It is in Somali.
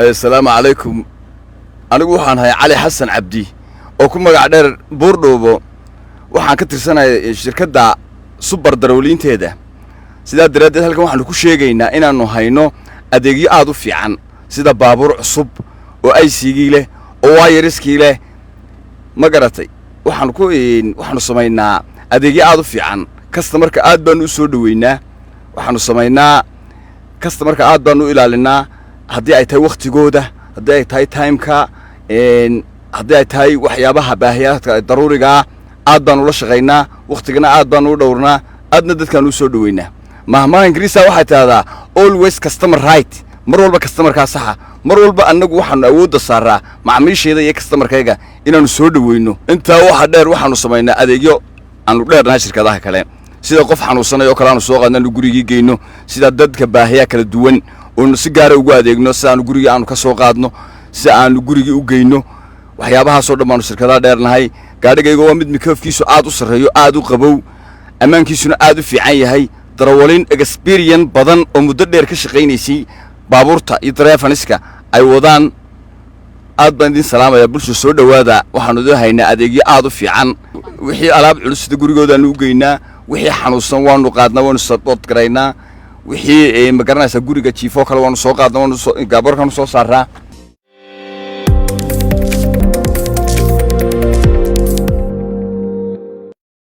السلام عليكم. أنا waxaan hay Ali Xasan Cabdi oo ku magac dheer Buurdhoobo waxaan ka tirsanahay shirkadda Super Darawliinteeda sida daradeed halkan waxaan ku sheegaynaa inaanu hayno adeegyo aad u fiican sida baabuur cusub oo IC-gi leh oo wayariskii leh ma garatay waxaan sameeynaa adeegyo aad u fiican customer-ka aad baan u soo dhaweynaa waxaan sameeynaa customer-ka aad baan u ilaalinaa haddii ay tahay waqtigooda haddii ay tahay time-ka haddii ay tahay waxyaabaha baahiyaadka daruuriga aad baan ula shaqeynaa waqtigana aad baan u dhowrnaa aadna dadkaan u soo dhaweynaa mahmaha ingiriisa waxay tahdaa always customer right mar walba customer-ka saxa mar walba anagu waxaan awoodda saaraa macaamiisheeda iyo customer-kayga inaanu soo dhaweyno intaa waxa dheer waxaanu sameeynaa adeegyo aanu dheernahay shirkadaha kale sida qof xanuunsanay oo kale aanu soo qaadnaa gurigii geyno sida dadka baahiya kala duwan oo si gaar ah ugu adeegno si aanu guriga aanu ka soo qaadno si aanu gurigii u geyno waxyaabaha soo dhamaano shirkadaha dheernahay gaadhigayga waa mid mikoofkiisu aad u sareeyo aad u qabow amaankiisuna aad u fiican yahay darawalin experience badan oo muddo dheer ka shaqeynaysay baabuurta iyo driverniska ay wadaan aad baan idin salaamaya bulsho soo dhawaada waxaanu idin haynaa adeegyo aad u fiican wixii alaab culus sida gurigooda aanu u geynaa wixii xanuunsan waanu qaadnaa waanu support garaynaa wixii ma garanaysa guriga jiifo kale waanu soo qaadnaa waanu gaabarkan soo saaraa